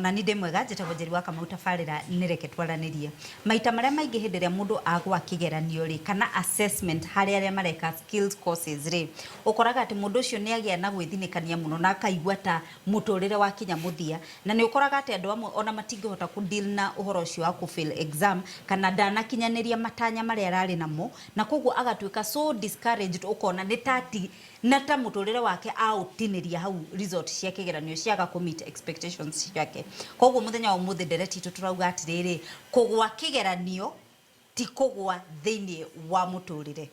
ona ni ndimwega njitagwo Njeri wa Kamau tabarira nireke twaranirie maita maria maingi hindi ria mundu agwa kigeranio ri kana assessment hari aria mareka skills courses ri ukoraga ati mundu ucio ni agia na gwithinikania muno na akaigua ta muturire wa kinya muthia na ni ukoraga ati andu amwe ona matingihota ku deal na uhoro ucio wa ku fail exam kana dana kinyaniria matanya maria arari namo na koguo agatuika so discouraged ukona ni tati na ta muturire wake autiniria hau result cia kigeranio ciaga ku meet expectations ciake koguo muthenya wa muthi ndereti turauga atiriri kugwa kigeranio ti kugwa thiini wa muturire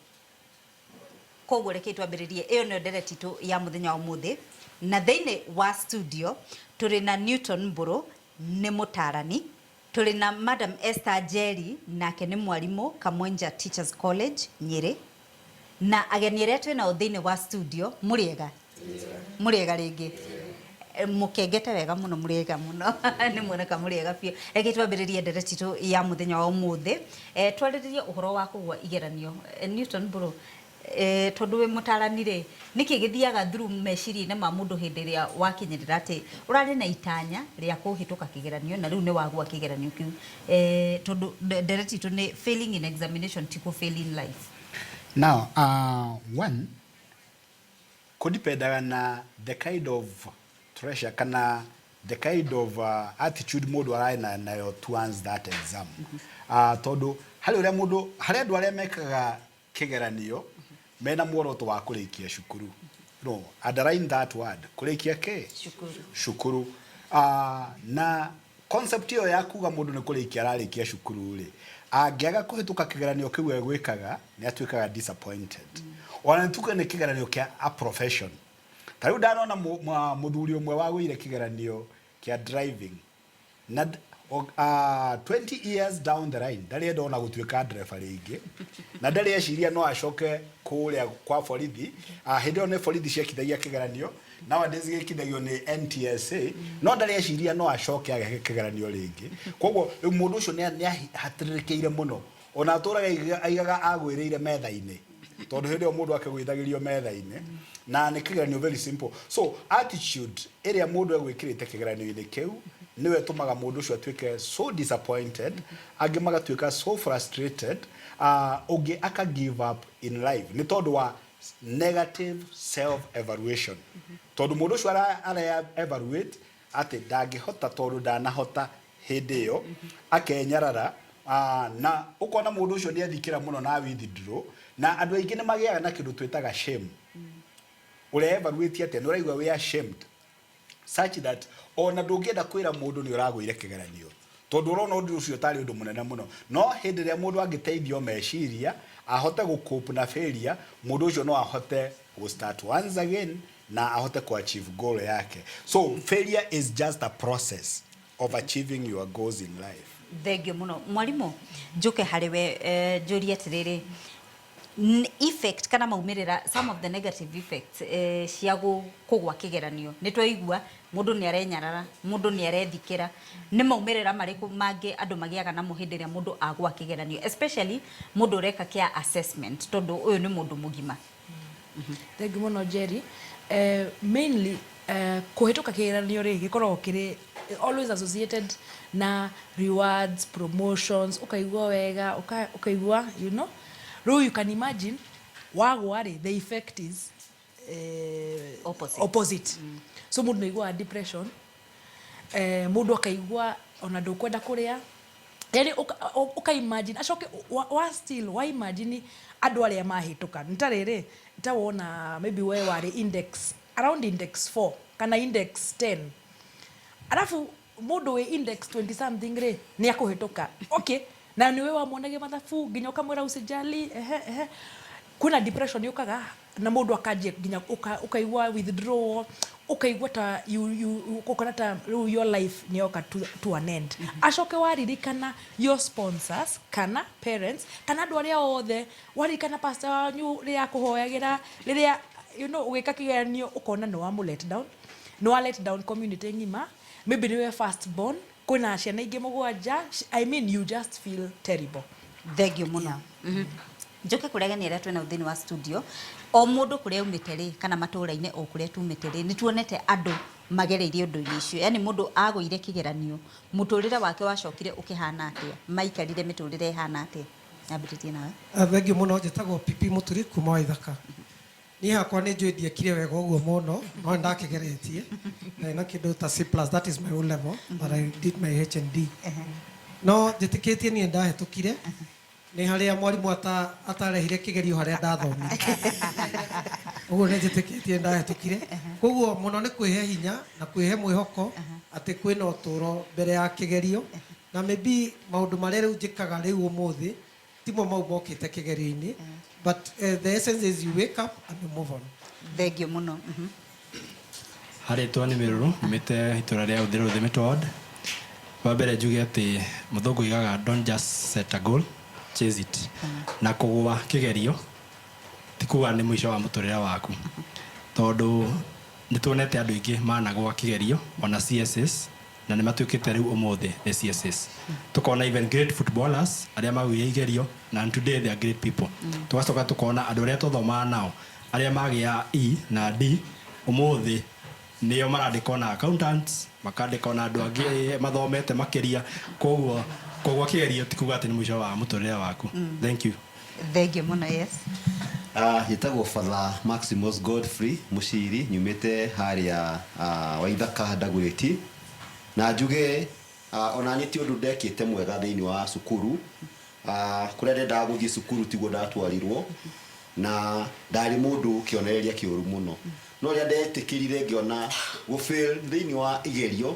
koguo reke twambiririe iyo no ndereti tu ya muthenya wa muthi na thiini wa studio turi na Newton Mburu ni mutarani turi na Madam Esther Njeri nake ni mwarimu Kamwenja Teachers College Nyeri na ageni aria twi na thiini wa studio muriega ringi mukengete wega muno muriega muno ni mwoneka muriega pio reke twambiririe ndereti tu ya muthenya wa umuthi twariririe uhoro wa kugwa igeranio Newton Mburu tondu we mutaranire niki githiaga through meciria-ini ma mundu hindi ria wakinyirira ati urari na itanya ria kuhituka kigeranio na riu ni wagwa kigeranio kiu tondu ndereti tu ni failing in examination tiko fail in life. Now one could depend on the kind of treasure kana the kind of attitude mode warai na yo towards that exam tondu hali uria mundu hali andu aria mekaga kigeranio mena muoroto wa kurikia shukuru no underline that word kurikia ke shukuru na concept yo ya kuga mundu ni kurikia ararikia shukuru ri angiaga kuhituka kigeranio kiu egwikaga ni atuikaga disappointed ona tuko ni kigeranio kia a profession tariu ndanona muthuri umwe wa gwire kigeranio kia driving na 20 years down the line ndari ndona gutuika driver ringi na ndari eciria no acoke kuria kwa borithi hindi one borithi ciekithagia kigeranio nowadays gikithagio ni NTSA no ndari eciria no acoke ageke kigeranio ringi koguo mundu ucio ni hatirikeire muno ona aturaga aigaga agwiriire metha-ini tondu hindi o mundu akigwithagirio metha-ini na ni kigeranio very simple so attitude area mundu egwikirite kigeranio-ini kiu niwe tumaga mundu ucio atuike so disappointed angi magatuika so frustrated ungi aka give up in life ni tondu wa negative self evaluation tondu mundu ucio ara evaluate ati ndangihota tondu ndanahota hindi iyo akenyarara na ukona mundu ucio ni athikira muno na withdraw na andu aingi ni magiaga na kindu twitaga shame ure evaluate ati ni uraigwa we ashamed such that ona ndungenda kwira mundu ni uragwire kigeranio tondu urona undu ucio tari undu munene muno no hindi ria mundu angiteithio meciria ahote gucope na failure mundu ucio no ahote go start once again na ahote ku achieve goal yake so failure is just a process of achieving your goals in life. Thengio muno mwarimu njuke hariwe njuri atiriri effect kana maumirira some of the negative effects cia kugwa kigeranio ni twaigua mundu ni arenyarara mundu ni arethikira ni maumirira mariku mangi andu magiaga na muhindi ria mundu agwa kigeranio especially mundu reka kia assessment tondu uyu ni mundu mugima. Thengio muno Njeri mainly kuhituka kigeranio ri gikorwo kiri always associated na rewards promotions ukaigua wega ukaigua you know you can imagine wagwari the effect is opposite. So mundu naigua depression mundu akaigua ona ndukwenda kuria yani uka imagine acoke still wa imagine andu aria mahituka ntariri ntawona maybe we wari index around index 4 kana index 10 alafu mundu we index 20 something ri ni akuhituka okay na niwe wa monage mathabu nginya ukamwira usijali kuna depression yukaga na mundu akaje nginya ukaigwa withdraw ukaigwa ta you ukonata your life ni yoka to an end acoke waririkana your sponsors kana parents kana andu aria othe waririkana pastor wanyu ria kuhoyagira riria you know ugika kigeranio ukona no wa let down no wa let down community ngima maybe niwe first born kuna ciana ingi mugwanja I mean you just feel terrible. Thengio muno njoke kuregania aria twena uthini wa studio o mundu kuria umite ri kana matura-ini o kuria tumite ri ni tuonete andu magereire ũndũ-inĩ icio, yani mũndũ agũire kĩgeranio mũtũrĩre wake wacokire ũkĩhana atĩa, maikarire mĩtũrĩre ĩhana atĩa? Nyambĩrĩrie nawe. Thengiũ mũno, njĩtagwo Pipi Mũturi kuma Waithaka. Niĩ hakwa nĩ njũĩ ndiekire wega ũguo mũno, no nĩndakĩgeretie na kĩndũ ta C+, that is my O level, but I did my HND. No njĩtĩkĩtie niĩ ndahĩtũkire nĩ harĩa mwarimũ atarehire kĩgerio harĩa ndathomire. Ũguo nĩ njĩtĩkĩtie ndahĩtũkire. Koguo mũno nĩ kwĩhe hinya na kwĩhe mwĩhoko atĩ kwĩna ũtũũro mbere ya kĩgerio, na maybe maũndũ marĩa rĩu njĩkaga rĩu ũmũthĩ timo mau mokĩte kĩgerio-inĩ, but the essence is you wake up and you move on. Thengiũ mũno. Harĩtwa nĩ Mĩrũrũ, nyumĩte itũra rĩa Ũthĩrũ Thimĩtũ Ward. Wa mbere njuge atĩ mũthũngũ oigaga don't just set a goal, chase it. Na kũgwa kĩgerio ti kuga nĩ mũico wa mũtũrĩre waku, tondũ nĩ tuonete andũ aingĩ managwa kĩgerio ona CSS na nĩ matuĩkĩte rĩu ũmũthĩ nĩ CSS. Tukona even great footballers arĩa magĩire igerio na today they are great people. Tugacoka tukona andũ arĩa tuthomaga nao arĩa magĩa E na D ũmũthĩ nĩo marandĩkwo na accountants, makandĩkwo na andũ angĩ mathomete makĩria. Koguo kĩgerio ti kuga atĩ nĩ mũico wa mũtũrĩre waku. Thank you. Thengiũ mũno. Yes. Gĩtagwo Father Maximus Godfrey Mũciri, nyumĩte harĩa Waithaka Ndagwĩti, na njuge ona niĩ ti ũndũ ndekĩte mwega thĩinĩ wa cukuru. Kũrĩa ndendaga gũthiĩ cukuru tiguo ndatwarirwo, na ndarĩ mũndũ kĩonereria kĩũru mũno. No rĩrĩa ndetĩkĩrire ngĩona gũfail thĩinĩ wa igerio,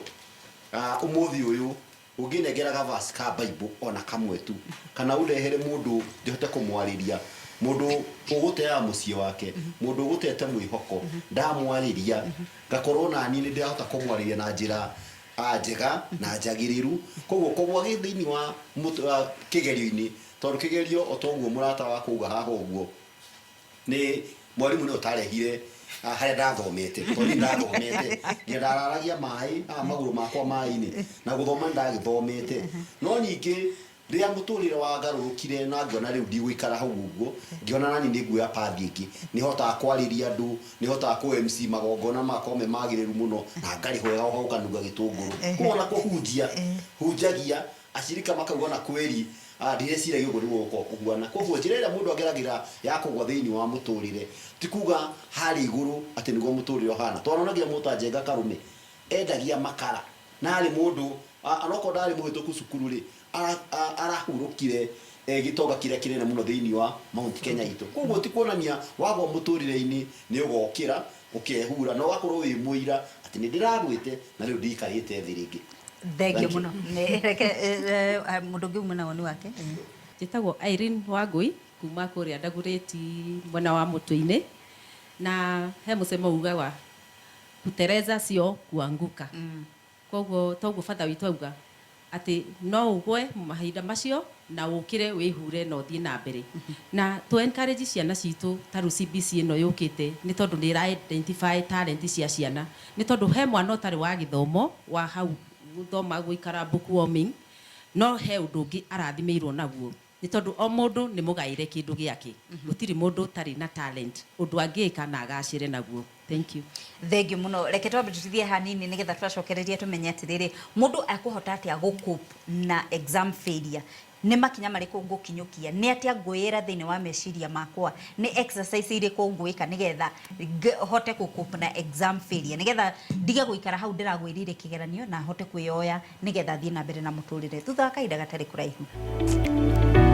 ũmũthĩ ũyũ ũngĩnengeraga verse ka Bible ona kamwe tu, kana ũrehere mũndũ njote kũmwarĩria, mũndũ ũgũteaga mũciĩ wake, mũndũ ũgũtete mwĩhoko, ndamwarĩria ngakorwo na niĩ nĩ ndĩrahota kũmwarĩria na njĩra njega na njagĩrĩru. Koguo kũgwa thĩinĩ wa kĩgerio-inĩ, tondũ kĩgerio o toguo mũrata wa kũuga haha ũguo nĩ mwarimũ nĩ ũtarehire harĩa ndathomete, tondũ ndathomete ndararagia maĩ magũrũ makwa maĩ-inĩ na gũthoma ndagĩthomete. No ningĩ rĩrĩa mũtũrĩre wangarũrũkire na ngĩona rĩu ndigũikara hau ũguo, ngĩona nani nĩ nguoya pathi ĩngĩ, nĩ hotaga kwarĩria andũ, nĩ hotaga kũ MC magongona makwa me magĩrĩru mũno, na ngarĩhwo wega hau nganuga gĩtũngũrũ. Koguo na kũhunjia hunjagia acirika makauga na kweri ndireciria ũguo nĩguo gũkorwo kũhuana. Koguo njĩra ĩrĩa mũndũ ageragĩra ya kũgwa thĩinĩ wa mũtũrĩre ti kuga harĩ igũrũ atĩ nĩguo mũtũrĩre ũhana. Twaronagia mũta Njenga Karume endagia makara, na arĩ mũndũ anokorwo ndarĩ mũhĩtũku cukuru rĩ arahurũkire gĩtonga kĩrĩa kĩnene mũno thĩinĩ wa Mount Kenya itũ. Koguo ti kuonania wagwa mũtũrĩre-inĩ nĩ ũgokĩra ũkehura na ũgakorwo wĩ mũira atĩ nĩ ndĩragwĩte na rĩu ndikarĩte thĩ rĩngĩ. Thengiũ mũno. Mũndũ ũngĩ uma na woni wake. Njĩtagwo Irene Wangui kuma kũrĩa Ndagũrĩti mwena wa Mũtũ-inĩ, na he mũsemo ugaga kutereza sio kuanguka. Koguo toguo bata witũ auga atĩ no ũgwe mahinda macio na ũkĩre wĩhure na ũthiĩ na mbere. Na to encourage ciana citũ ta rĩu CBC ĩno yũkĩte nĩ tondũ nĩ ĩra identify talent cia ciana, nĩ tondũ he mwana ũtarĩ wa gĩthomo wa hau gũthoma gũikara bookworming, no he ũndũ ũngĩ arathimĩirwo naguo, nĩ tondũ o mũndũ nĩ mũgaĩre kĩndũ gĩake. Gũtirĩ mũndũ ũtarĩ na talent ũndũ angĩka na agacĩre naguo. Thank you. Thengiũ mũno. Reke twambĩrĩrie hanini nĩgetha twacokererie tũmenye atĩrĩrĩ, mũndũ ekũhota atĩa gũcope na exam failure? Nĩ makinya marĩkũ ngũkinyũkia? Nĩ atĩa ngwĩra thĩinĩ wa meciria makwa? Nĩ exercise irĩkũ ngwĩka nĩgetha hote gũcope na exam failure, nĩgetha ndige gũikara hau ndĩragwĩrire kĩgeranio na hote kwĩyoya nĩgetha thiĩ na mbere na mũtũrĩre thutha wa kahinda gatarĩ kũraihu?